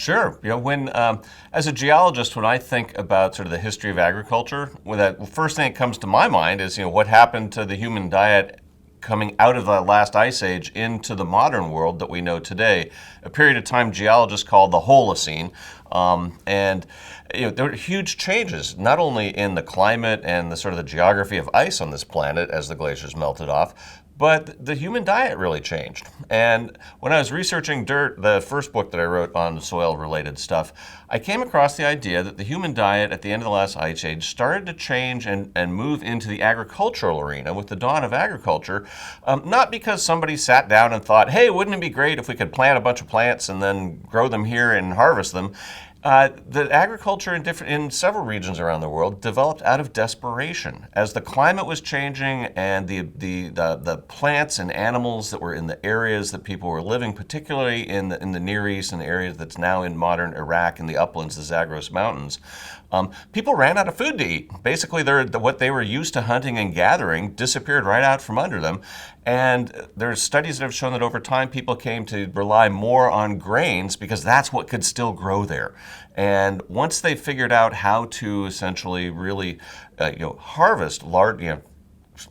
Sure. When as a geologist, when I think about sort of the history of agriculture, the first thing that comes to my mind is what happened to the human diet coming out of the last ice age into the modern world that we know today, a period of time geologists call the Holocene. And there were huge changes, not only in the climate and the sort of the geography of ice on this planet as the glaciers melted off, but the human diet really changed. And when I was researching Dirt, the first book that I wrote on soil-related stuff, I came across the idea that the human diet at the end of the last ice age started to change and move into the agricultural arena with the dawn of agriculture, not because somebody sat down and thought, hey, wouldn't it be great if we could plant a bunch of plants and then grow them here and harvest them. The agriculture in several regions around the world developed out of desperation as the climate was changing and the plants and animals that were in the areas that people were living, particularly in the Near East and the areas that's now in modern Iraq and the uplands, the Zagros Mountains. People ran out of food to eat. Basically, what they were used to hunting and gathering disappeared right out from under them. And there's studies that have shown that over time, people came to rely more on grains because that's what could still grow there. And once they figured out how to essentially really, harvest large,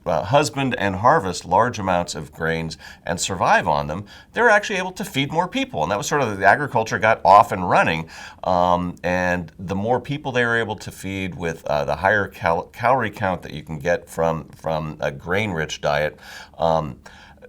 husband and harvest large amounts of grains and survive on them, they were actually able to feed more people. And that was sort of the agriculture got off and running. And the more people they were able to feed with the higher calorie count that you can get from a grain-rich diet,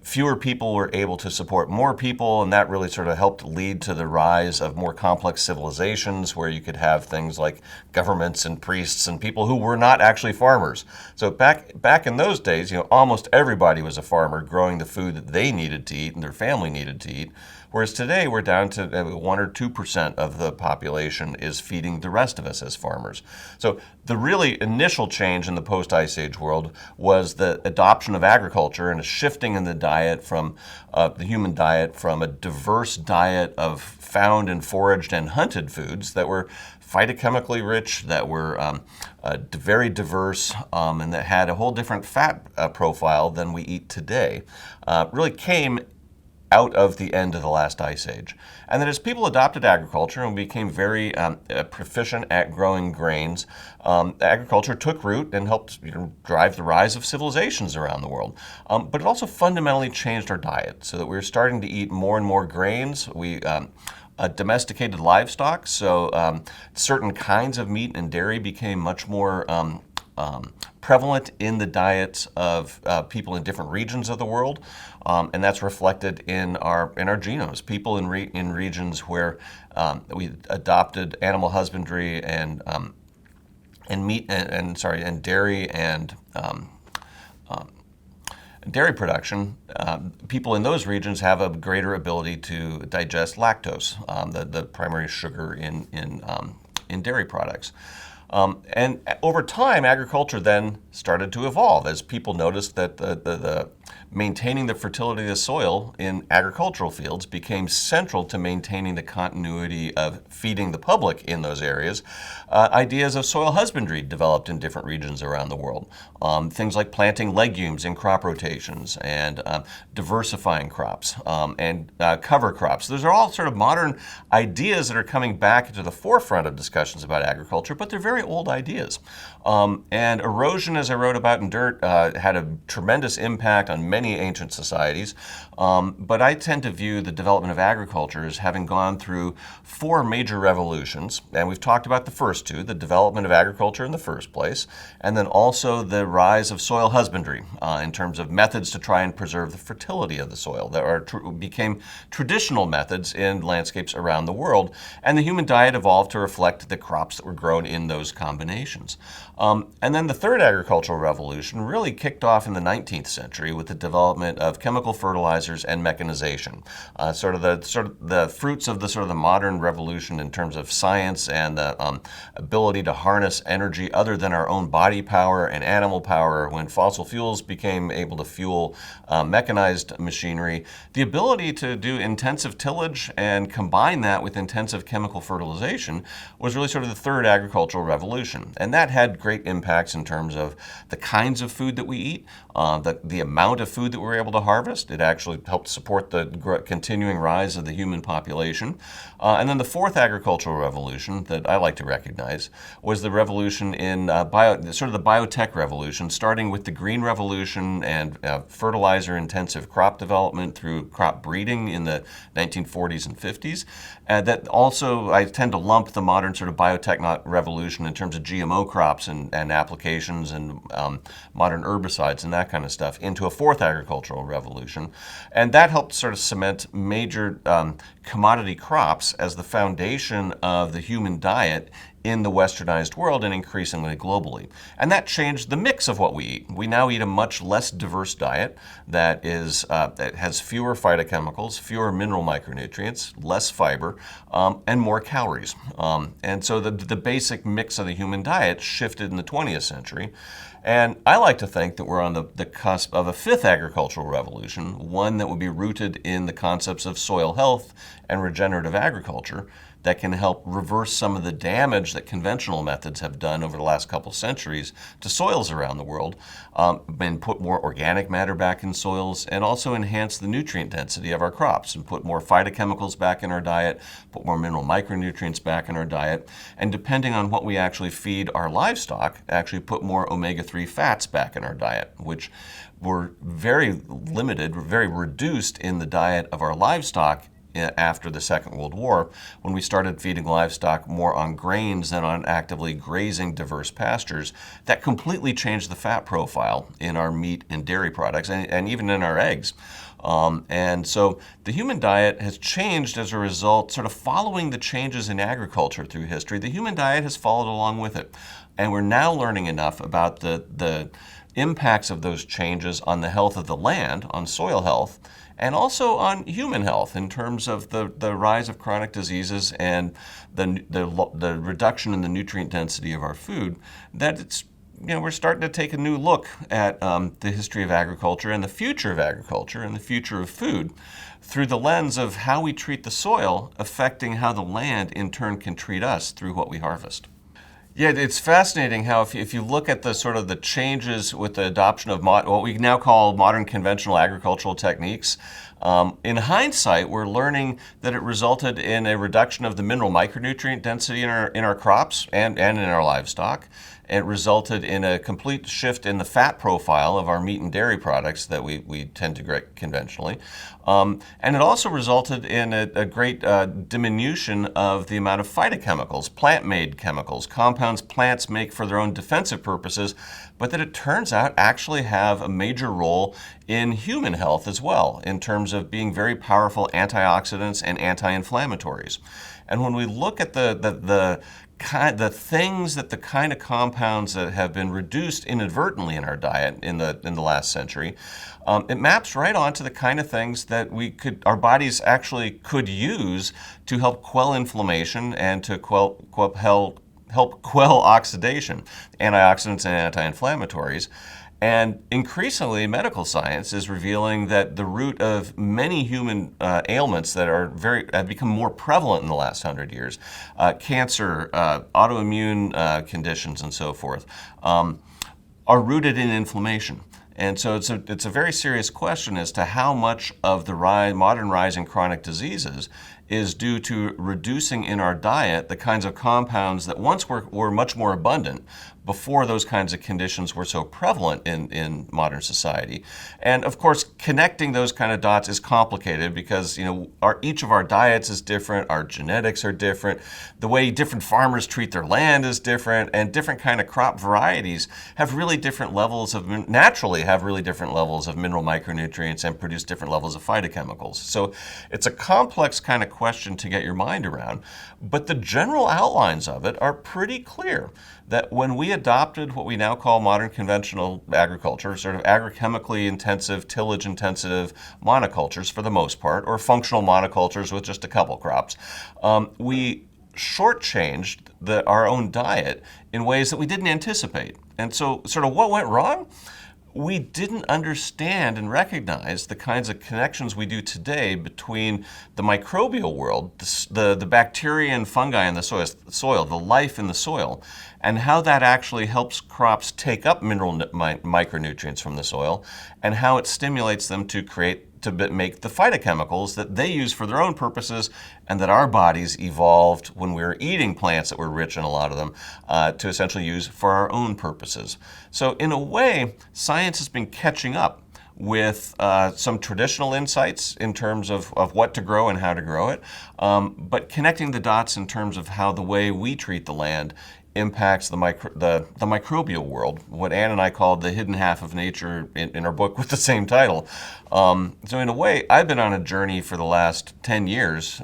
fewer people were able to support more people, and that really sort of helped lead to the rise of more complex civilizations where you could have things like governments and priests and people who were not actually farmers. So back in those days, almost everybody was a farmer growing the food that they needed to eat and their family needed to eat. Whereas today we're down to 1 or 2% of the population is feeding the rest of us as farmers. So the really initial change in the post-Ice Age world was the adoption of agriculture and a shifting in the diet from the human diet from a diverse diet of found and foraged and hunted foods that were phytochemically rich, that were very diverse, and that had a whole different fat profile than we eat today. Really came out of the end of the last ice age. And then as people adopted agriculture and became very proficient at growing grains, agriculture took root and helped drive the rise of civilizations around the world. But it also fundamentally changed our diet so that we were starting to eat more and more grains. We domesticated livestock, so certain kinds of meat and dairy became much more prevalent in the diets of people in different regions of the world, and that's reflected in our genomes. People in regions where we adopted animal husbandry and meat and dairy and dairy production, people in those regions have a greater ability to digest lactose, the primary sugar in dairy products. And over time, agriculture then started to evolve as people noticed that the maintaining the fertility of the soil in agricultural fields became central to maintaining the continuity of feeding the public in those areas. Ideas of soil husbandry developed in different regions around the world. Things like planting legumes in crop rotations and diversifying crops and cover crops. Those are all sort of modern ideas that are coming back into the forefront of discussions about agriculture, but they're very old ideas. And erosion, as I wrote about in Dirt, had a tremendous impact on many ancient societies. But I tend to view the development of agriculture as having gone through 4 major revolutions. And we've talked about the first 2, the development of agriculture in the first place, and then also the rise of soil husbandry in terms of methods to try and preserve the fertility of the soil that became traditional methods in landscapes around the world. And the human diet evolved to reflect the crops that were grown in those combinations. And then the third agricultural revolution really kicked off in the 19th century with the development of chemical fertilizers and mechanization, sort of the fruits of the modern revolution in terms of science and the ability to harness energy other than our own body power and animal power. When fossil fuels became able to fuel mechanized machinery, the ability to do intensive tillage and combine that with intensive chemical fertilization was really sort of the third agricultural revolution. And that had great impacts in terms of the kinds of food that we eat, the amount amount of food that we were able to harvest. It actually helped support the continuing rise of the human population. And then the fourth agricultural revolution that I like to recognize was the revolution in sort of the biotech revolution, starting with the green revolution and fertilizer-intensive crop development through crop breeding in the 1940s and 50s. That also, I tend to lump the modern sort of biotech revolution in terms of GMO crops and applications and modern herbicides and that kind of stuff into a fourth agricultural revolution. And that helped sort of cement major commodity crops as the foundation of the human diet in the westernized world and increasingly globally. And that changed the mix of what we eat. We now eat a much less diverse diet that has fewer phytochemicals, fewer mineral micronutrients, less fiber, and more calories. And so the basic mix of the human diet shifted in the 20th century. And I like to think that we're on the cusp of a fifth agricultural revolution, one that would be rooted in the concepts of soil health and regenerative agriculture that can help reverse some of the damage that conventional methods have done over the last couple centuries to soils around the world, and put more organic matter back in soils, and also enhance the nutrient density of our crops and put more phytochemicals back in our diet, put more mineral micronutrients back in our diet, and depending on what we actually feed our livestock, actually put more omega-3 fats back in our diet, which were very limited, very reduced in the diet of our livestock after the Second World War, when we started feeding livestock more on grains than on actively grazing diverse pastures. That completely changed the fat profile in our meat and dairy products, and even in our eggs. And so the human diet has changed as a result, sort of following the changes in agriculture through history. The human diet has followed along with it. And we're now learning enough about the impacts of those changes on the health of the land, on soil health, and also on human health in terms of the rise of chronic diseases and the reduction in the nutrient density of our food, that it's, we're starting to take a new look at the history of agriculture and the future of agriculture and the future of food through the lens of how we treat the soil affecting how the land in turn can treat us through what we harvest. Yeah, it's fascinating how if you look at the sort of the changes with the adoption of what we now call modern conventional agricultural techniques, in hindsight, we're learning that it resulted in a reduction of the mineral micronutrient density in our crops and in our livestock. It resulted in a complete shift in the fat profile of our meat and dairy products that we tend to grow conventionally. And it also resulted in a great diminution of the amount of phytochemicals, plant-made chemicals, compounds plants make for their own defensive purposes, but that it turns out actually have a major role in human health as well, in terms of being very powerful antioxidants and anti-inflammatories. And when we look at the things that the kind of compounds that have been reduced inadvertently in our diet in the last century, it maps right onto the kind of things that our bodies actually could use to help quell inflammation and to help quell oxidation, antioxidants and anti-inflammatories. And increasingly, medical science is revealing that the root of many human ailments that have become more prevalent in the last 100 years, cancer, autoimmune conditions, and so forth, are rooted in inflammation. And so it's a very serious question as to how much of the modern rise in chronic diseases is due to reducing in our diet the kinds of compounds that once were much more abundant before those kinds of conditions were so prevalent in modern society. And of course, connecting those kind of dots is complicated because each of our diets is different, our genetics are different, the way different farmers treat their land is different, and different kind of crop varieties have really different levels of mineral micronutrients and produce different levels of phytochemicals. So it's a complex kind of question to get your mind around, but the general outlines of it are pretty clear. That when we adopted what we now call modern conventional agriculture, sort of agrochemically intensive, tillage intensive monocultures for the most part, or functional monocultures with just a couple crops, we shortchanged our own diet in ways that we didn't anticipate. And so sort of what went wrong? we didn't understand and recognize the kinds of connections we do today between the microbial world, the bacteria and fungi in the soil, the life in the soil, and how that actually helps crops take up mineral micronutrients from the soil, and how it stimulates them to make the phytochemicals that they use for their own purposes, and that our bodies evolved when we were eating plants that were rich in a lot of them to essentially use for our own purposes. So in a way, science has been catching up with some traditional insights in terms of what to grow and how to grow it, but connecting the dots in terms of how the way we treat the land impacts the microbial world, what Ann and I called the hidden half of nature in our book with the same title. So in a way, I've been on a journey for the last 10 years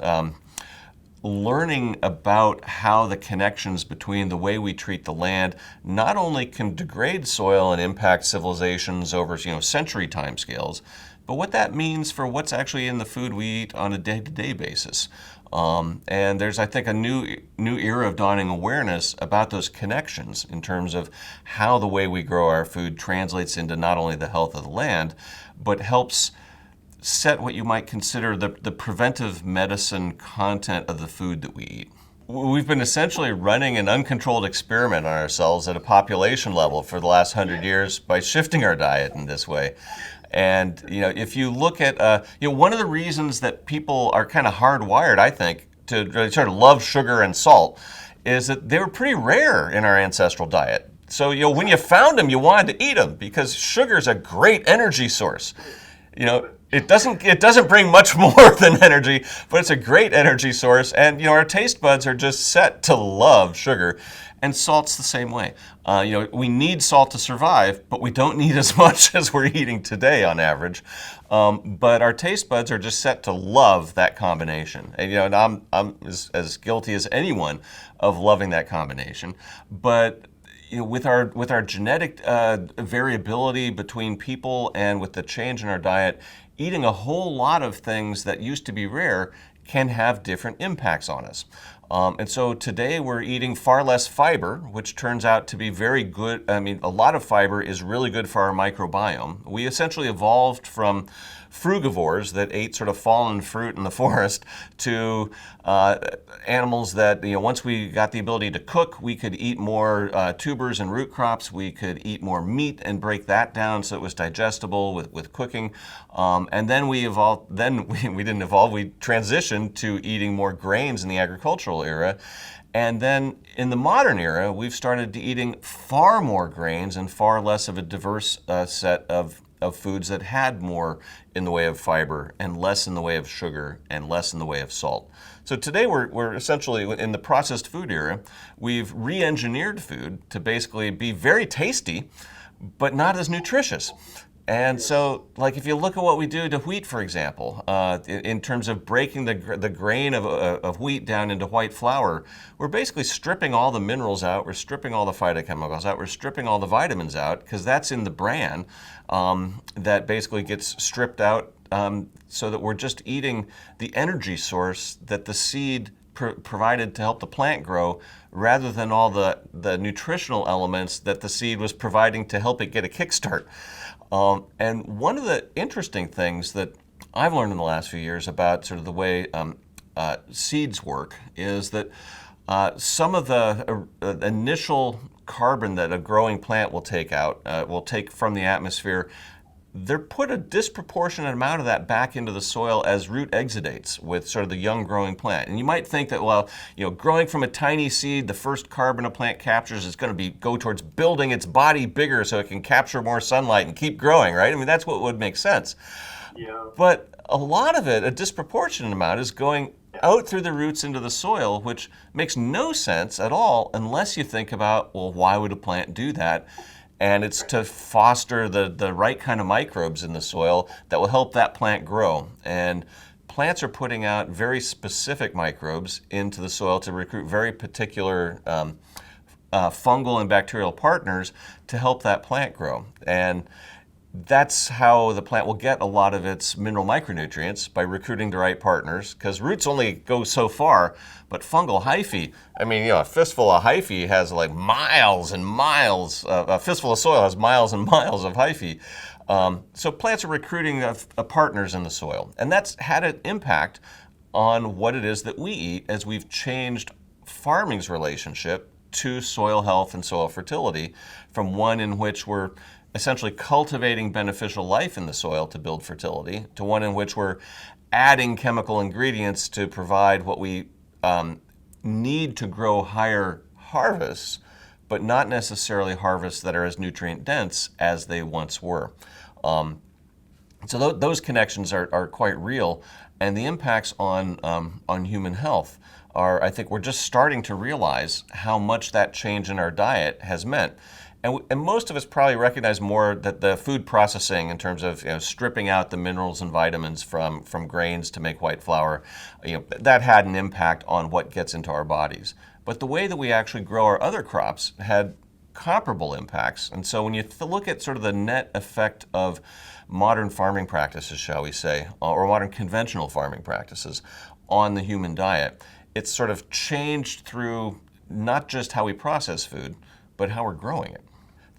learning about how the connections between the way we treat the land not only can degrade soil and impact civilizations over century timescales, but what that means for what's actually in the food we eat on a day-to-day basis. And there's, I think, a new era of dawning awareness about those connections in terms of how the way we grow our food translates into not only the health of the land, but helps set what you might consider the preventive medicine content of the food that we eat. We've been essentially running an uncontrolled experiment on ourselves at a population level for the last 100 years by shifting our diet in this way. And if you look at one of the reasons that people are kind of hardwired, I think, to really sort of love sugar and salt is that they were pretty rare in our ancestral diet. So when you found them, you wanted to eat them because sugar is a great energy source. It doesn't bring much more than energy, but it's a great energy source. And our taste buds are just set to love sugar. And salt's the same way. We need salt to survive, but we don't need as much as we're eating today on average. But our taste buds are just set to love that combination. And I'm as guilty as anyone of loving that combination. But with our genetic variability between people and with the change in our diet, eating a whole lot of things that used to be rare can have different impacts on us. And so today we're eating far less fiber, which turns out to be very good. I mean, a lot of fiber is really good for our microbiome. We essentially evolved from frugivores that ate sort of fallen fruit in the forest to animals that, once we got the ability to cook, we could eat more tubers and root crops. We could eat more meat and break that down so it was digestible with cooking. And then we evolved, we didn't evolve, we transitioned to eating more grains in the agricultural era. And then in the modern era, we've started to eating far more grains and far less of a diverse set of foods that had more in the way of fiber and less in the way of sugar and less in the way of salt. So today we're essentially in the processed food era. We've re-engineered food to basically be very tasty, but not as nutritious. And so, if you look at what we do to wheat, for example, in terms of breaking the grain of wheat down into white flour, we're basically stripping all the minerals out, we're stripping all the phytochemicals out, we're stripping all the vitamins out, because that's in the bran that basically gets stripped out so that we're just eating the energy source that the seed provided to help the plant grow, rather than all the nutritional elements that the seed was providing to help it get a kickstart. And one of the interesting things that I've learned in the last few years about sort of the way seeds work is that some of the initial carbon that a growing plant will take from the atmosphere, they're put a disproportionate amount of that back into the soil as root exudates with sort of the young growing plant. And you might think that, growing from a tiny seed, the first carbon a plant captures is going to go towards building its body bigger so it can capture more sunlight and keep growing, right? I mean, that's what would make sense. Yeah. But a lot of it, a disproportionate amount, is going out through the roots into the soil, which makes no sense at all unless you think about, why would a plant do that? And it's to foster the right kind of microbes in the soil that will help that plant grow. And plants are putting out very specific microbes into the soil to recruit very particular fungal and bacterial partners to help that plant grow. And That's how the plant will get a lot of its mineral micronutrients, by recruiting the right partners, because roots only go so far, but fungal hyphae, I mean, a fistful of hyphae has like miles and miles, a fistful of soil has miles and miles of hyphae. So plants are recruiting partners in the soil, and that's had an impact on what it is that we eat, as we've changed farming's relationship to soil health and soil fertility, from one in which we're essentially cultivating beneficial life in the soil to build fertility, to one in which we're adding chemical ingredients to provide what we need to grow higher harvests, but not necessarily harvests that are as nutrient dense as they once were. So those connections are quite real, and the impacts on human health are, I think we're just starting to realize how much that change in our diet has meant. And most of us probably recognize more that the food processing, in terms of stripping out the minerals and vitamins from grains to make white flour, that had an impact on what gets into our bodies. But the way that we actually grow our other crops had comparable impacts. And so when you look at sort of the net effect of modern farming practices, shall we say, or modern conventional farming practices on the human diet, it's sort of changed through not just how we process food, but how we're growing it.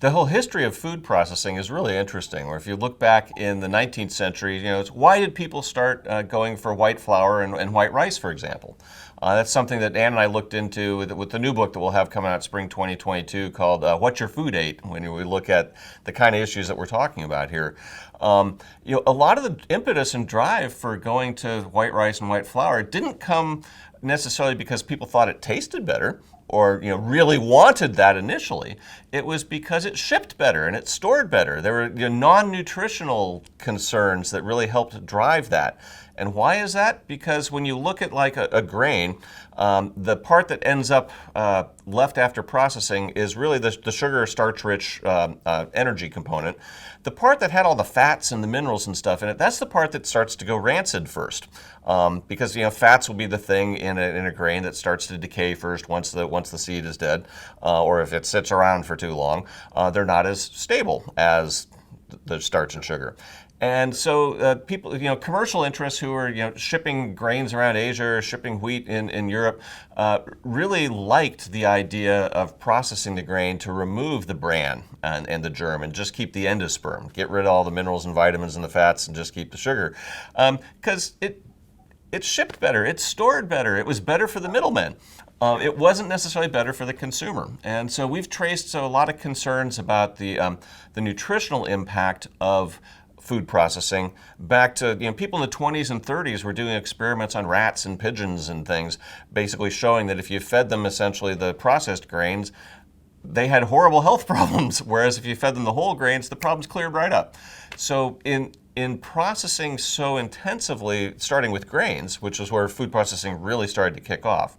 The whole history of food processing is really interesting. Or if you look back in the 19th century, it's why did people start going for white flour and white rice, for example? That's something that Ann and I looked into with the new book that we'll have coming out spring 2022 called What Your Food Ate, when we look at the kind of issues that we're talking about here. A lot of the impetus and drive for going to white rice and white flour didn't come necessarily because people thought it tasted better, or really wanted that initially. It was because it shipped better and it stored better. There were non-nutritional concerns that really helped drive that. And why is that? Because when you look at like a grain, the part that ends up left after processing is really the sugar, starch-rich energy component. The part that had all the fats and the minerals and stuff in it, that's the part that starts to go rancid first. Because fats will be the thing in a grain that starts to decay first once the seed is dead, or if it sits around for too long, they're not as stable as the starch and sugar. And so people, commercial interests who are shipping grains around Asia or shipping wheat in Europe, really liked the idea of processing the grain to remove the bran and the germ and just keep the endosperm, get rid of all the minerals and vitamins and the fats and just keep the sugar, because it shipped better, it stored better, it was better for the middlemen. It wasn't necessarily better for the consumer. And so we've traced a lot of concerns about the nutritional impact of food processing back to people in the 20s and 30s were doing experiments on rats and pigeons and things, basically showing that if you fed them essentially the processed grains, they had horrible health problems, whereas if you fed them the whole grains, the problems cleared right up. So in processing so intensively, starting with grains, which is where food processing really started to kick off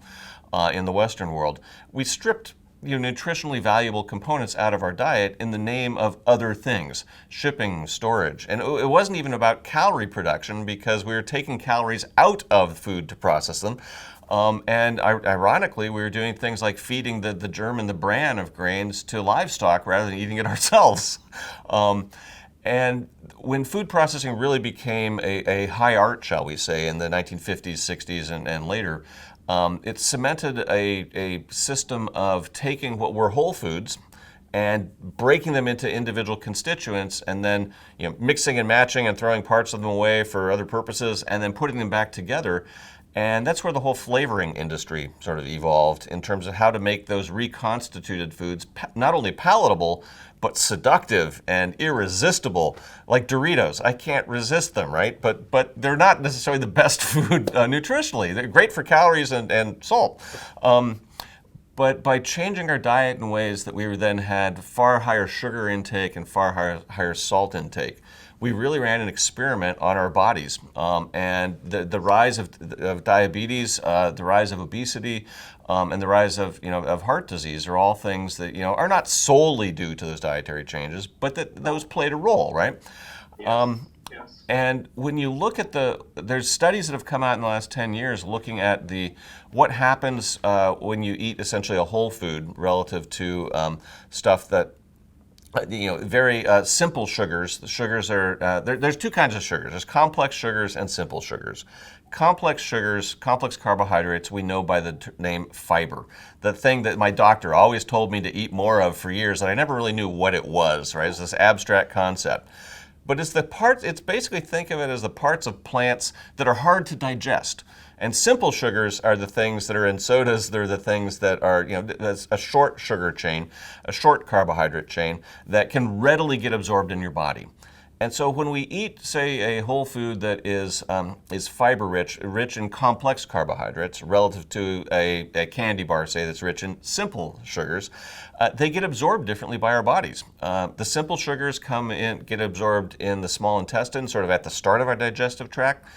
in the Western world, we stripped nutritionally valuable components out of our diet in the name of other things, shipping, storage. And it wasn't even about calorie production, because we were taking calories out of food to process them. And ironically, we were doing things like feeding the germ and the bran of grains to livestock rather than eating it ourselves. And when food processing really became a high art, shall we say, in the 1950s, 60s, and later, it cemented a system of taking what were whole foods and breaking them into individual constituents, and then mixing and matching and throwing parts of them away for other purposes, and then putting them back together. And that's where the whole flavoring industry sort of evolved, in terms of how to make those reconstituted foods not only palatable, but seductive and irresistible. Like Doritos, I can't resist them, right? But they're not necessarily the best food nutritionally. They're great for calories and salt. But by changing our diet in ways that we then had far higher sugar intake and far higher salt intake, we really ran an experiment on our bodies. And the rise of diabetes, the rise of obesity, and the rise of heart disease are all things that are not solely due to those dietary changes, but that those played a role, right? Yes. Yes. And when you look at there's studies that have come out in the last 10 years looking at what happens when you eat essentially a whole food relative to stuff that very simple sugars. The sugars are there's two kinds of sugars. There's complex sugars and simple sugars. Complex sugars, complex carbohydrates, we know by the name fiber. The thing that my doctor always told me to eat more of for years, and I never really knew what it was. Right, it's this abstract concept. But it's the parts. It's basically, think of it as the parts of plants that are hard to digest. And simple sugars are the things that are in sodas. They're the things that are, that's a short sugar chain, a short carbohydrate chain that can readily get absorbed in your body. And so when we eat, say, a whole food that is fiber rich, rich in complex carbohydrates, relative to a candy bar, say, that's rich in simple sugars, they get absorbed differently by our bodies. The simple sugars get absorbed in the small intestine, sort of at the start of our digestive tract.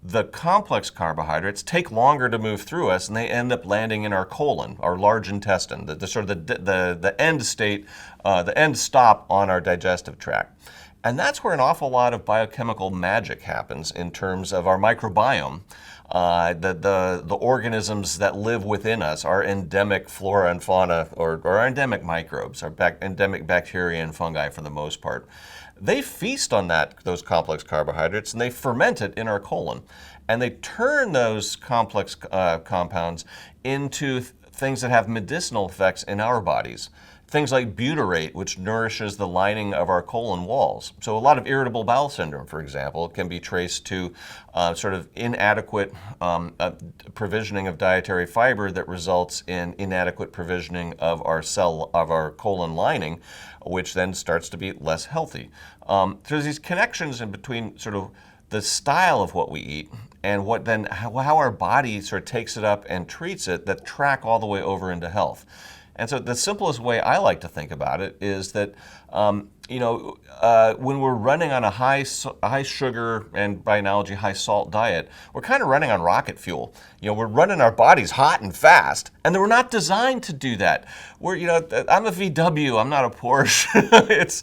The complex carbohydrates take longer to move through us, and they end up landing in our colon, our large intestine, the sort of the end state, the end stop on our digestive tract. And that's where an awful lot of biochemical magic happens in terms of our microbiome. The organisms that live within us, our endemic flora and fauna, or our endemic microbes, our endemic bacteria and fungi for the most part, they feast on those complex carbohydrates and they ferment it in our colon. And they turn those complex compounds into things that have medicinal effects in our bodies. Things like butyrate, which nourishes the lining of our colon walls. So a lot of irritable bowel syndrome, for example, can be traced to sort of inadequate provisioning of dietary fiber that results in inadequate provisioning of our colon lining, which then starts to be less healthy. So there's these connections in between sort of the style of what we eat and how our body sort of takes it up and treats it that track all the way over into health. And so the simplest way I like to think about it is that, when we're running on a high sugar and, by analogy, high salt diet, we're kind of running on rocket fuel. We're running our bodies hot and fast, and we're not designed to do that. I'm a VW, I'm not a Porsche.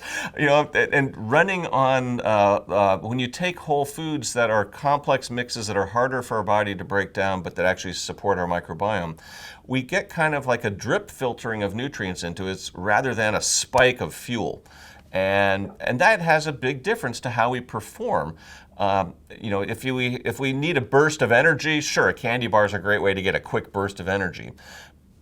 And running on, when you take whole foods that are complex mixes that are harder for our body to break down, but that actually support our microbiome, we get kind of like a drip filtering of nutrients into it rather than a spike of fuel. And that has a big difference to how we perform. If we need a burst of energy, sure, a candy bar is a great way to get a quick burst of energy.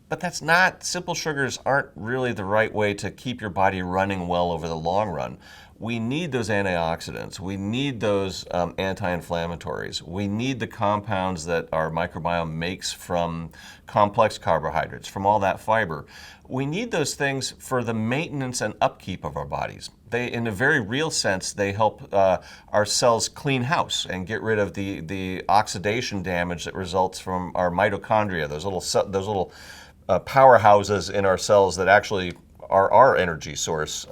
But simple sugars aren't really the right way to keep your body running well over the long run. We need those antioxidants. We need those anti-inflammatories. We need the compounds that our microbiome makes from complex carbohydrates, from all that fiber. We need those things for the maintenance and upkeep of our bodies. In a very real sense, they help our cells clean house and get rid of the oxidation damage that results from our mitochondria, those little powerhouses in our cells that actually are our energy source.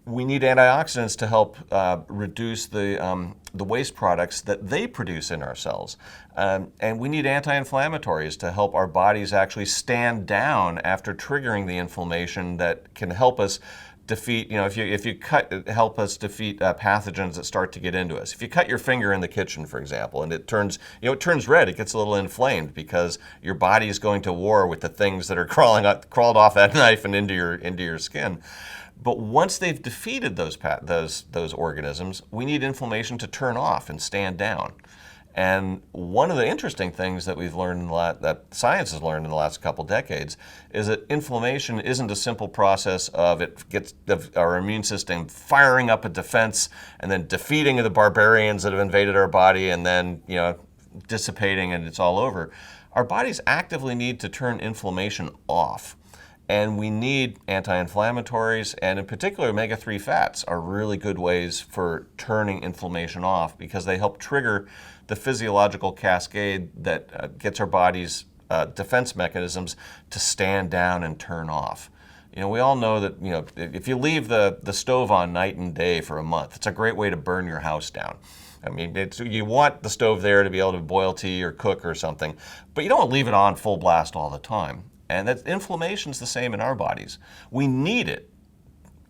We need antioxidants to help reduce the waste products that they produce in our cells. And we need anti-inflammatories to help our bodies actually stand down after triggering the inflammation that can help us defeat, help us defeat pathogens that start to get into us. If you cut your finger in the kitchen, for example, and it turns red, it gets a little inflamed because your body is going to war with the things that are crawled off that knife and into your skin. But once they've defeated those organisms, we need inflammation to turn off and stand down. And one of the interesting things that we've learned that science has learned in the last couple decades is that inflammation isn't a simple process of our immune system firing up a defense and then defeating the barbarians that have invaded our body and then dissipating and it's all over. Our bodies actively need to turn inflammation off. And we need anti-inflammatories, and in particular, omega-3 fats are really good ways for turning inflammation off because they help trigger the physiological cascade that gets our body's defense mechanisms to stand down and turn off. We all know that if you leave the stove on night and day for a month, it's a great way to burn your house down. I mean, you want the stove there to be able to boil tea or cook or something, but you don't want to leave it on full blast all the time. And that inflammation's the same in our bodies. We need it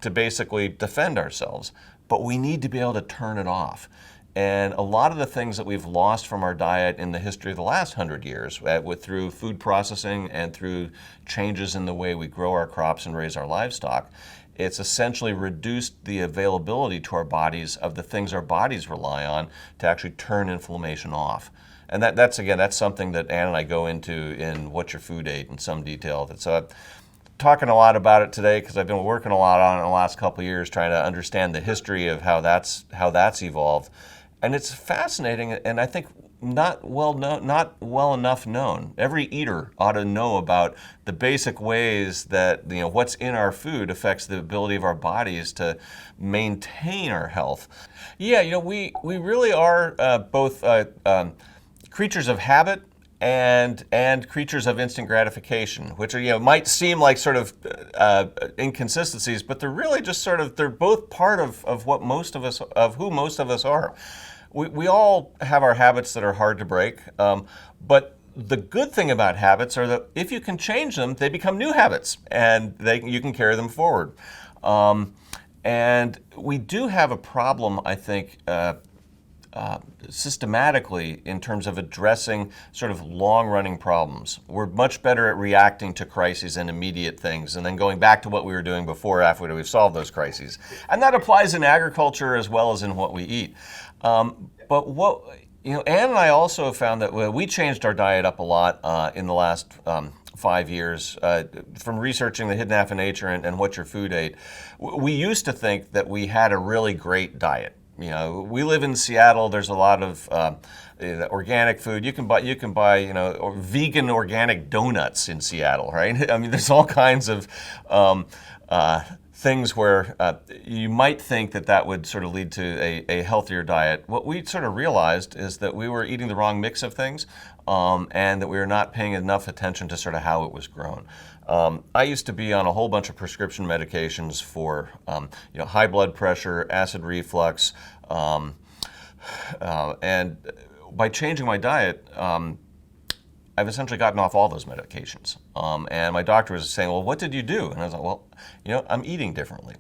to basically defend ourselves, but we need to be able to turn it off. And a lot of the things that we've lost from our diet in the history of the last 100 years, through food processing and through changes in the way we grow our crops and raise our livestock, it's essentially reduced the availability to our bodies of the things our bodies rely on to actually turn inflammation off. And that's something that Ann and I go into in What Your Food Ate in some detail. So talking a lot about it today because I've been working a lot on it in the last couple of years, trying to understand the history of how that's evolved, and it's fascinating. And I think not well enough known. Every eater ought to know about the basic ways that what's in our food affects the ability of our bodies to maintain our health. Yeah, we really are both creatures of habit and creatures of instant gratification, which are, might seem like sort of inconsistencies, but they're really just they're both part of who most of us are. We all have our habits that are hard to break, but the good thing about habits are that if you can change them, they become new habits, and you can carry them forward. And we do have a problem, I think, systematically in terms of addressing sort of long-running problems. We're much better at reacting to crises and immediate things and then going back to what we were doing before after we've solved those crises. And that applies in agriculture as well as in what we eat. But Ann and I also have found that we changed our diet up a lot in the last 5 years from researching The Hidden Half of Nature and What Your Food Ate. We used to think that we had a really great diet. We live in Seattle. There's a lot of organic food. You can buy vegan organic donuts in Seattle, right? I mean, there's all kinds of things where you might think that would sort of lead to a healthier diet. What we sort of realized is that we were eating the wrong mix of things, and that we were not paying enough attention to sort of how it was grown. I used to be on a whole bunch of prescription medications for high blood pressure, acid reflux, and by changing my diet, I've essentially gotten off all those medications. And my doctor was saying, well, what did you do? And I was like, well, I'm eating differently.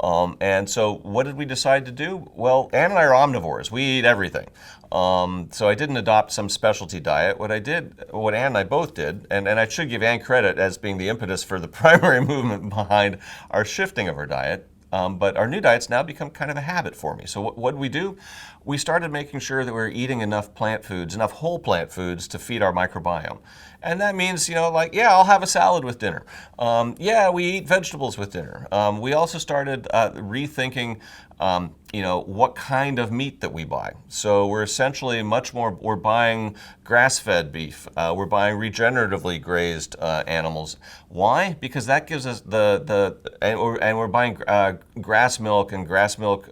And so what did we decide to do? Well, Ann and I are omnivores. We eat everything. So I didn't adopt some specialty diet. What Ann and I both did, and I should give Ann credit as being the impetus for the primary movement behind our shifting of our diet, but our new diet's now become kind of a habit for me. So what did we do? We started making sure that we were eating enough plant foods, enough whole plant foods to feed our microbiome. And that means, I'll have a salad with dinner. We eat vegetables with dinner. We also started rethinking, what kind of meat that we buy. So we're essentially we're buying grass-fed beef. We're buying regeneratively grazed animals. Why? Because that gives us and we're buying grass milk and grass milk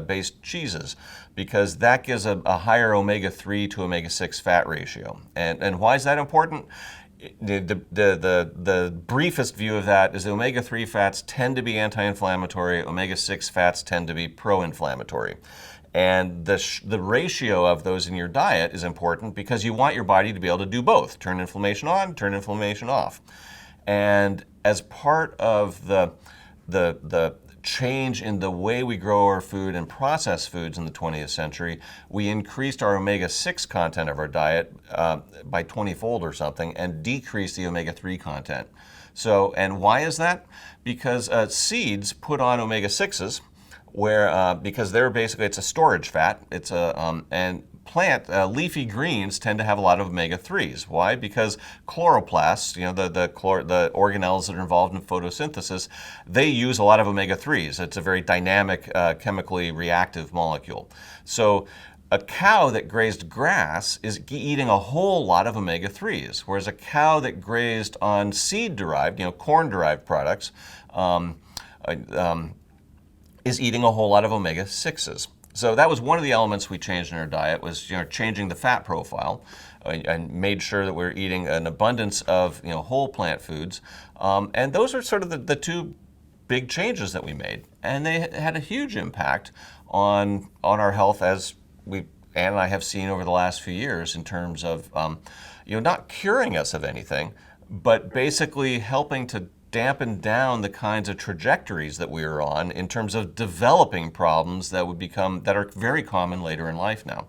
based cheeses, because that gives a higher omega-3 to omega-6 fat ratio. And why is that important? The briefest view of that is the omega-3 fats tend to be anti-inflammatory, omega-6 fats tend to be pro-inflammatory. And the ratio of those in your diet is important because you want your body to be able to do both, turn inflammation on, turn inflammation off. And as part of the change in the way we grow our food and process foods in the 20th century, we increased our omega-6 content of our diet by 20-fold or something and decreased the omega-3 content. So, and why is that? Because seeds put on omega-6s, because they're basically, it's a storage fat. It's and plant leafy greens tend to have a lot of omega-3s. Why? Because chloroplasts, the organelles that are involved in photosynthesis, they use a lot of omega-3s. It's a very dynamic, chemically reactive molecule. So a cow that grazed grass is eating a whole lot of omega-3s, whereas a cow that grazed on seed-derived, corn-derived products, is eating a whole lot of omega-6s. So that was one of the elements we changed in our diet, was changing the fat profile, and made sure that we're eating an abundance of whole plant foods. And those are sort of the two big changes that we made, and they had a huge impact on our health, as Ann and I have seen over the last few years, in terms of not curing us of anything, but basically helping to dampen down the kinds of trajectories that we are on in terms of developing problems that are very common later in life now.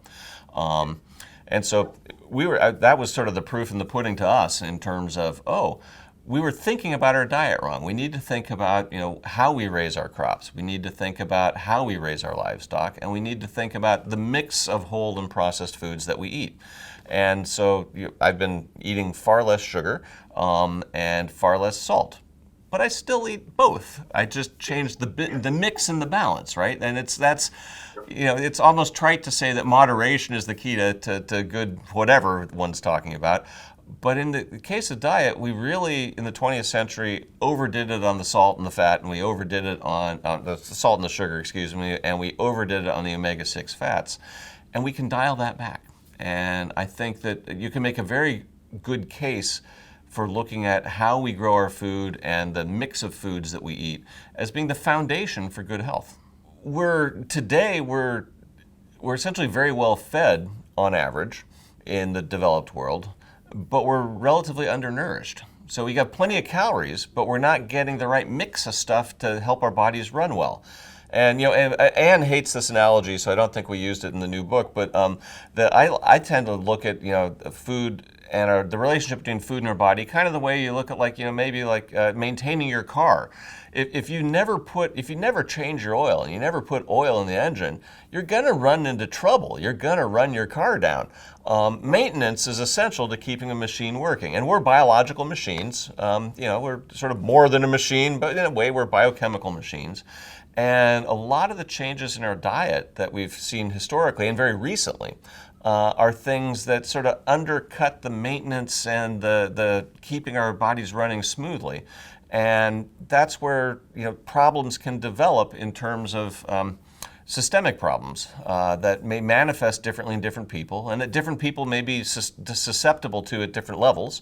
And so that was sort of the proof in the pudding to us, in terms of, we were thinking about our diet wrong. We need to think about, how we raise our crops. We need to think about how we raise our livestock, and we need to think about the mix of whole and processed foods that we eat. And so I've been eating far less sugar and far less salt. But I still eat both. I just changed the mix and the balance, right? And it's almost trite to say that moderation is the key to good whatever one's talking about. But in the case of diet, we really, in the 20th century, overdid it on the salt and the fat, and we overdid it on the salt and the sugar, excuse me, and we overdid it on the omega-6 fats. And we can dial that back. And I think that you can make a very good case for looking at how we grow our food and the mix of foods that we eat as being the foundation for good health. Today we're essentially very well fed on average in the developed world, but we're relatively undernourished. So we got plenty of calories, but we're not getting the right mix of stuff to help our bodies run well. And Anne hates this analogy, so I don't think we used it in the new book. But I tend to look at food and the relationship between food and our body, kind of the way you look at maybe maintaining your car. If you never change your oil and you never put oil in the engine, you're going to run into trouble. You're going to run your car down. Maintenance is essential to keeping a machine working, and we're biological machines. We're sort of more than a machine, but in a way we're biochemical machines. And a lot of the changes in our diet that we've seen historically and very recently are things that sort of undercut the maintenance and the keeping our bodies running smoothly. And that's where problems can develop in terms of systemic problems that may manifest differently in different people, and that different people may be susceptible to at different levels,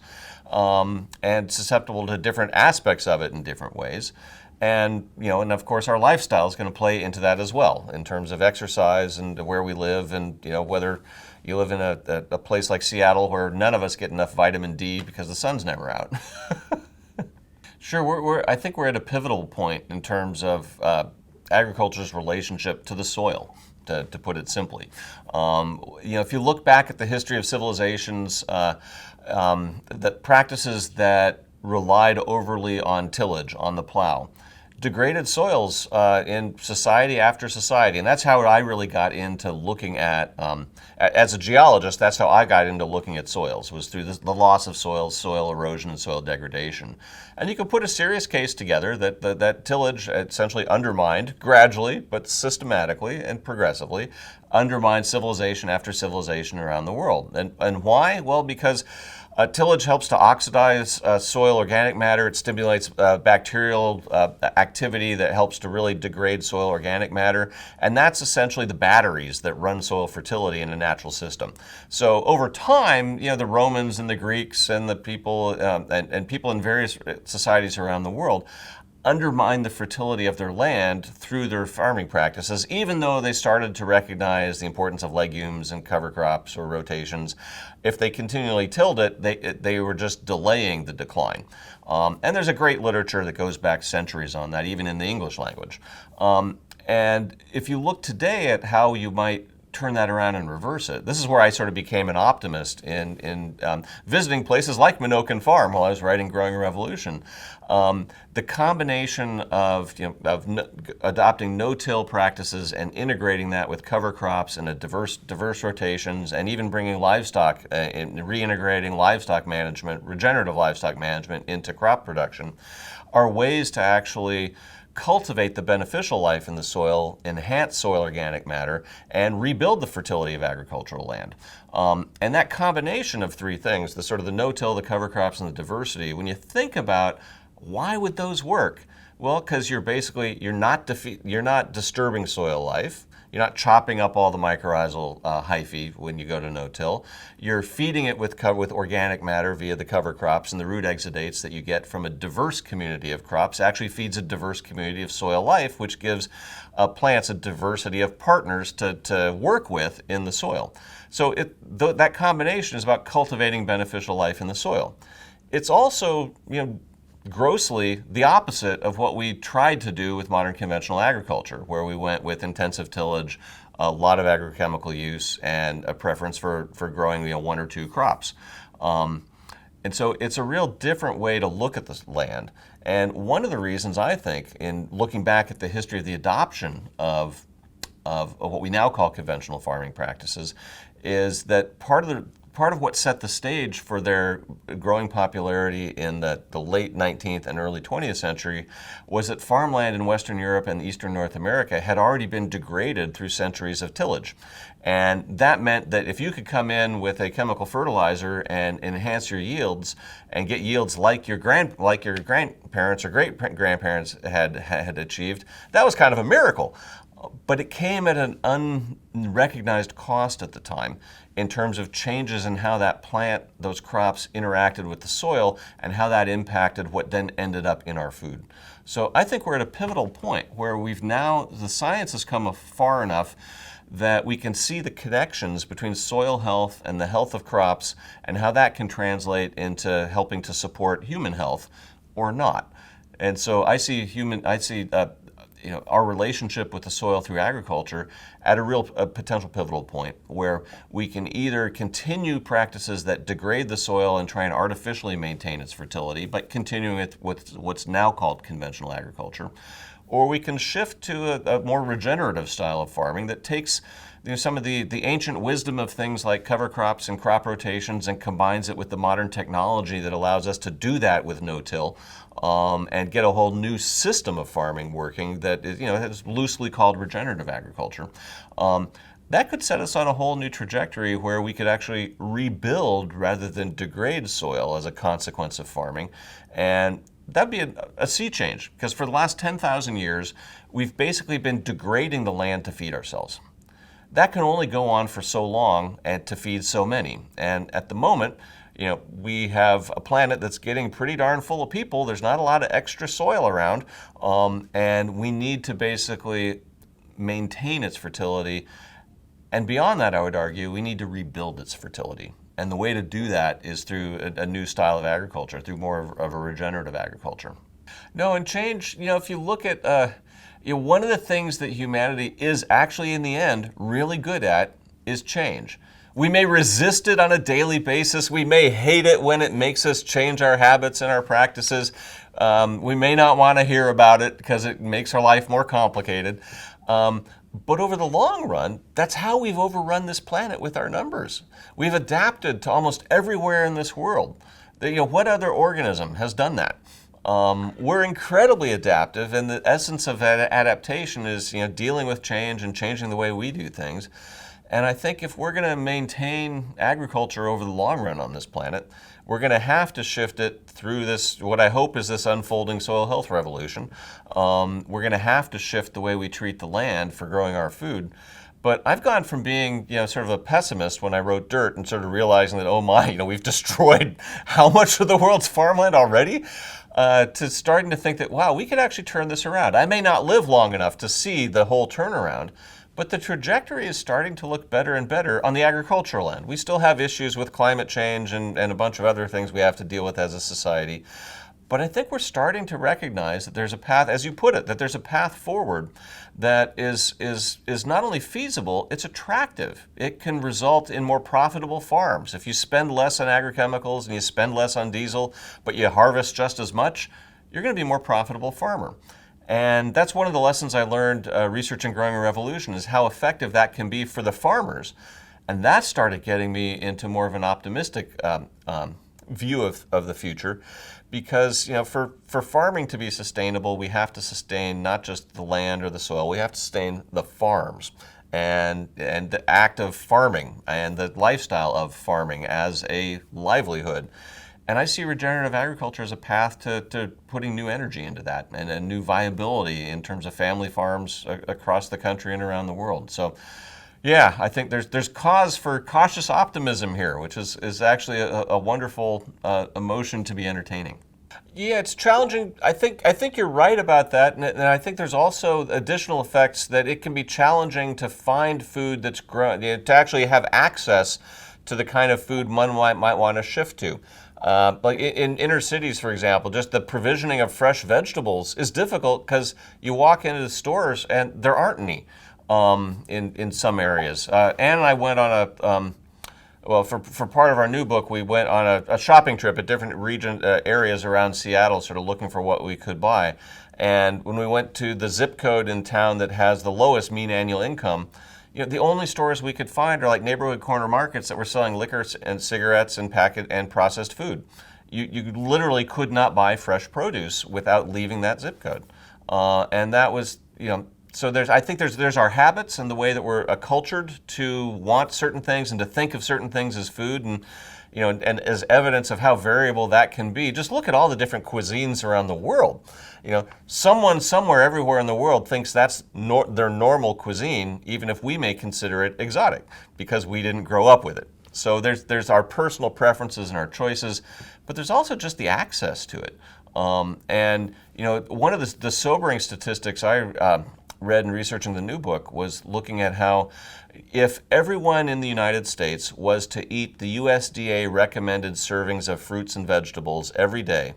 and susceptible to different aspects of it in different ways. And and of course our lifestyle is going to play into that as well, in terms of exercise and where we live, and whether you live in a place like Seattle where none of us get enough vitamin D because the sun's never out. Sure, I think we're at a pivotal point in terms of agriculture's relationship to the soil, to put it simply. If you look back at the history of civilizations, the practices that relied overly on tillage, on the plow, degraded soils in society after society. And that's how I really got into looking at, as a geologist, that's how I got into looking at soils, was through the loss of soils, soil erosion, and soil degradation. And you could put a serious case together that tillage essentially undermined, gradually, but systematically and progressively, undermined civilization after civilization around the world. And why? Well, because tillage helps to oxidize soil organic matter. It stimulates bacterial activity that helps to really degrade soil organic matter. And that's essentially the batteries that run soil fertility in a natural system. So over time, the Romans and the Greeks and the people and people in various societies around the world undermine the fertility of their land through their farming practices, even though they started to recognize the importance of legumes and cover crops or rotations. If they continually tilled it, they were just delaying the decline. And there's a great literature that goes back centuries on that, even in the English language. And if you look today at how you might turn that around and reverse it. This is where I sort of became an optimist in visiting places like Minokan Farm while I was writing Growing a Revolution. The combination of adopting no-till practices and integrating that with cover crops and a diverse rotations, and even bringing livestock and reintegrating livestock management, regenerative livestock management into crop production, are ways to actually cultivate the beneficial life in the soil, enhance soil organic matter, and rebuild the fertility of agricultural land. And that combination of three things, the sort of the no-till, the cover crops, and the diversity, when you think about why would those work? Well, because you're not disturbing soil life. You're not chopping up all the mycorrhizal hyphae when you go to no-till. You're feeding it with organic matter via the cover crops, and the root exudates that you get from a diverse community of crops actually feeds a diverse community of soil life, which gives plants a diversity of partners to work with in the soil. So that combination is about cultivating beneficial life in the soil. It's also, grossly the opposite of what we tried to do with modern conventional agriculture, where we went with intensive tillage, a lot of agrochemical use, and a preference for growing one or two crops. And And so it's a real different way to look at this land. And one of the reasons I think, in looking back at the history of the adoption of what we now call conventional farming practices, is that part of what set the stage for their growing popularity in the late 19th and early 20th century was that farmland in Western Europe and Eastern North America had already been degraded through centuries of tillage. And that meant that if you could come in with a chemical fertilizer and enhance your yields and get yields like your grandparents or great grandparents had achieved, that was kind of a miracle. But it came at an unrecognized cost at the time in terms of changes in how that plant, those crops interacted with the soil and how that impacted what then ended up in our food. So I think we're at a pivotal point where the science has come far enough that we can see the connections between soil health and the health of crops and how that can translate into helping to support human health or not. And so I see our relationship with the soil through agriculture at a potential pivotal point where we can either continue practices that degrade the soil and try and artificially maintain its fertility, but continuing it with what's now called conventional agriculture, or we can shift to a more regenerative style of farming that takes some of the ancient wisdom of things like cover crops and crop rotations and combines it with the modern technology that allows us to do that with no-till and get a whole new system of farming working that is loosely called regenerative agriculture. That could set us on a whole new trajectory where we could actually rebuild rather than degrade soil as a consequence of farming. And that'd be a sea change, because for the last 10,000 years, we've basically been degrading the land to feed ourselves. That can only go on for so long and to feed so many. And at the moment, we have a planet that's getting pretty darn full of people. There's not a lot of extra soil around, and we need to basically maintain its fertility. And beyond that, I would argue, we need to rebuild its fertility. And the way to do that is through a new style of agriculture, through more of a regenerative agriculture. No, and change, if you look at, one of the things that humanity is actually in the end really good at is change. We may resist it on a daily basis. We may hate it when it makes us change our habits and our practices. We may not want to hear about it because it makes our life more complicated. But over the long run, that's how we've overrun this planet with our numbers. We've adapted to almost everywhere in this world. What other organism has done that? We're incredibly adaptive, and the essence of adaptation is dealing with change and changing the way we do things. And I think if we're going to maintain agriculture over the long run on this planet, we're going to have to shift it through this, what I hope is this unfolding soil health revolution. We're going to have to shift the way we treat the land for growing our food. But I've gone from being, sort of a pessimist when I wrote Dirt and sort of realizing that, oh my, we've destroyed how much of the world's farmland already, to starting to think that, wow, we could actually turn this around. I may not live long enough to see the whole turnaround, but the trajectory is starting to look better and better on the agricultural end. We still have issues with climate change and a bunch of other things we have to deal with as a society. But I think we're starting to recognize that there's a path, as you put it, that there's a path forward that is not only feasible, it's attractive. It can result in more profitable farms. If you spend less on agrochemicals and you spend less on diesel, but you harvest just as much, you're going to be a more profitable farmer. And that's one of the lessons I learned researching Growing a Revolution, is how effective that can be for the farmers. And that started getting me into more of an optimistic view of the future, because for farming to be sustainable, we have to sustain not just the land or the soil, we have to sustain the farms and the act of farming and the lifestyle of farming as a livelihood. And I see regenerative agriculture as a path to putting new energy into that and a new viability in terms of family farms across the country and around the world. So, yeah, I think there's cause for cautious optimism here, which is actually a wonderful emotion to be entertaining. Yeah, it's challenging. I think you're right about that, and I think there's also additional effects that it can be challenging to find food that's grown, to actually have access to the kind of food one might want to shift to. Like in inner cities, for example, just the provisioning of fresh vegetables is difficult because you walk into the stores and there aren't any in some areas. Ann and I went on Well, for part of our new book, we went on a shopping trip at different areas around Seattle, sort of looking for what we could buy. And when we went to the zip code in town that has the lowest mean annual income, the only stores we could find are like neighborhood corner markets that were selling liquor and cigarettes and packet and processed food. You literally could not buy fresh produce without leaving that zip code, and that was So I think there's our habits and the way that we're accultured to want certain things and to think of certain things as food, and and as evidence of how variable that can be. Just look at all the different cuisines around the world. Someone somewhere everywhere in the world thinks that's their normal cuisine, even if we may consider it exotic because we didn't grow up with it. So there's our personal preferences and our choices, but there's also just the access to it. And one of the sobering statistics I read in researching the new book was looking at how if everyone in the United States was to eat the USDA recommended servings of fruits and vegetables every day,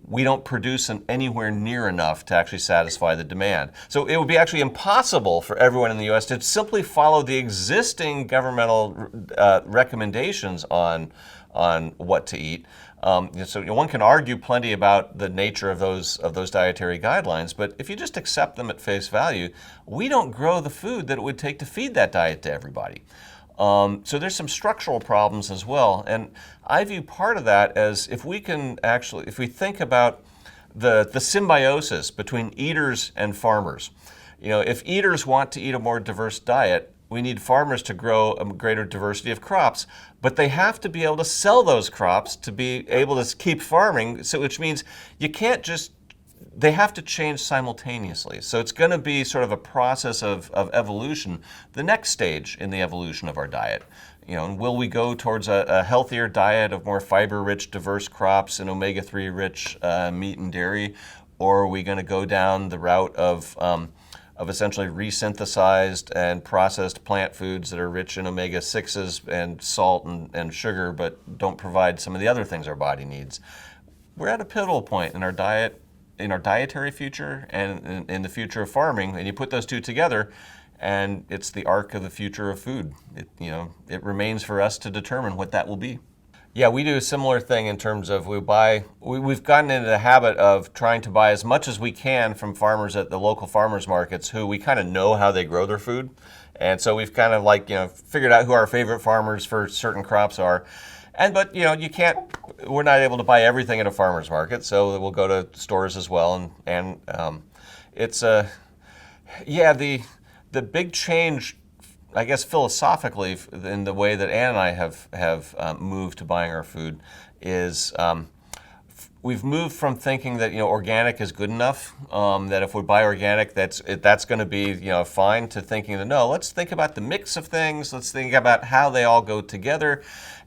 we don't produce anywhere near enough to actually satisfy the demand. So it would be actually impossible for everyone in the U.S. to simply follow the existing governmental recommendations on what to eat. So one can argue plenty about the nature of those dietary guidelines, but if you just accept them at face value, we don't grow the food that it would take to feed that diet to everybody. So there's some structural problems as well, and I view part of that as if we think about the symbiosis between eaters and farmers. If eaters want to eat a more diverse diet, we need farmers to grow a greater diversity of crops, but they have to be able to sell those crops to be able to keep farming, which means they have to change simultaneously. So it's going to be sort of a process of evolution, the next stage in the evolution of our diet. And will we go towards a healthier diet of more fiber-rich, diverse crops and omega-3 rich meat and dairy, or are we going to go down the route of essentially resynthesized and processed plant foods that are rich in omega-6s and salt and sugar, but don't provide some of the other things our body needs? We're at a pivotal point in our dietary future and in the future of farming, and you put those two together, and it's the arc of the future of food. It remains for us to determine what that will be. Yeah, we do a similar thing in terms of we've gotten into the habit of trying to buy as much as we can from farmers at the local farmers markets who we kind of know how they grow their food. And so we've kind of figured out who our favorite farmers for certain crops are. But we're not able to buy everything at a farmer's market, so we'll go to stores as well. And it's the big change, I guess, philosophically in the way that Ann and I have moved to buying our food is we've moved from thinking that organic is good enough, that if we buy organic that's going to be fine, to thinking that no, let's think about the mix of things, let's think about how they all go together.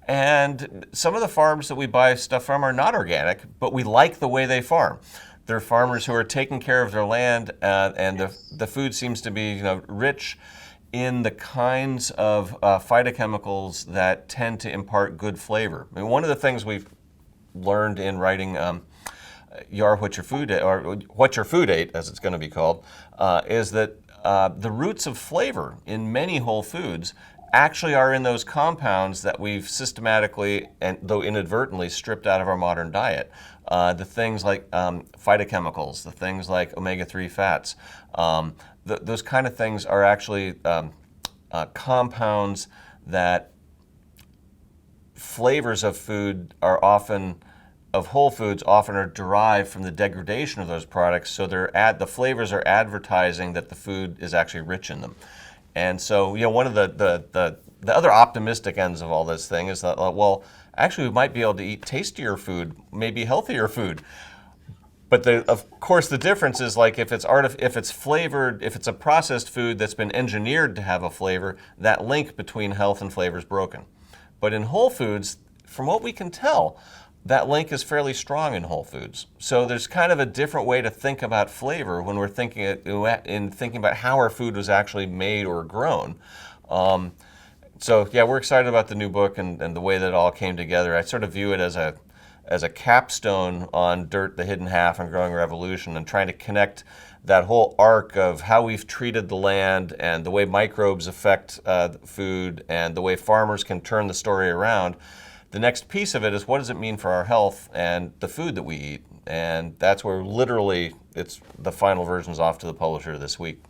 And some of the farms that we buy stuff from are not organic, but we like the way they farm. They're farmers who are taking care of their land, and the food seems to be rich in the kinds of phytochemicals that tend to impart good flavor. I mean, one of the things we've learned in writing What Your Food Ate, as it's going to be called, is that the roots of flavor in many whole foods actually are in those compounds that we've systematically, and though inadvertently, stripped out of our modern diet. The things like phytochemicals, the things like omega-3 fats, those kind of things are actually compounds that flavors of food of whole foods often are derived from the degradation of those products. So the flavors are advertising that the food is actually rich in them. And so, one of the other optimistic ends of all this thing is that, well, actually we might be able to eat tastier food, maybe healthier food. But of course the difference is, like, if it's flavored, if it's a processed food that's been engineered to have a flavor, that link between health and flavor is broken. But in whole foods, from what we can tell, that link is fairly strong in whole foods. So there's kind of a different way to think about flavor when we're thinking about how our food was actually made or grown. So yeah, we're excited about the new book and the way that it all came together. I sort of view it as as a capstone on Dirt, the Hidden Half, and Growing Revolution, and trying to connect that whole arc of how we've treated the land and the way microbes affect food and the way farmers can turn the story around. The next piece of it is, what does it mean for our health and the food that we eat? And that's where literally it's the final version's off to the publisher this week.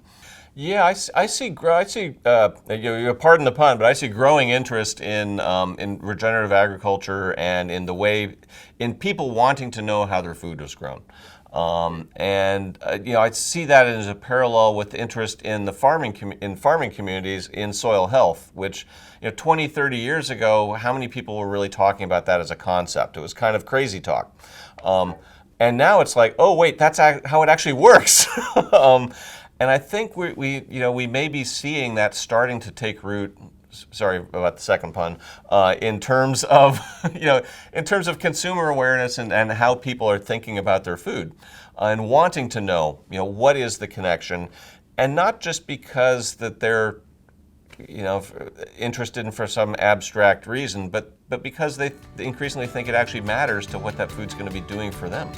Yeah, I see. Pardon the pun, but I see growing interest in regenerative agriculture and in the way, in people wanting to know how their food was grown. I see that as a parallel with interest in the farming communities in soil health, which 20, 30 years ago, how many people were really talking about that as a concept? It was kind of crazy talk. And now it's like, oh wait, that's how it actually works. And I think we may be seeing that starting to take root. Sorry about the second pun. In terms of in terms of consumer awareness and how people are thinking about their food, and wanting to know what is the connection, and not just because that they're interested in for some abstract reason, but because they increasingly think it actually matters to what that food's going to be doing for them.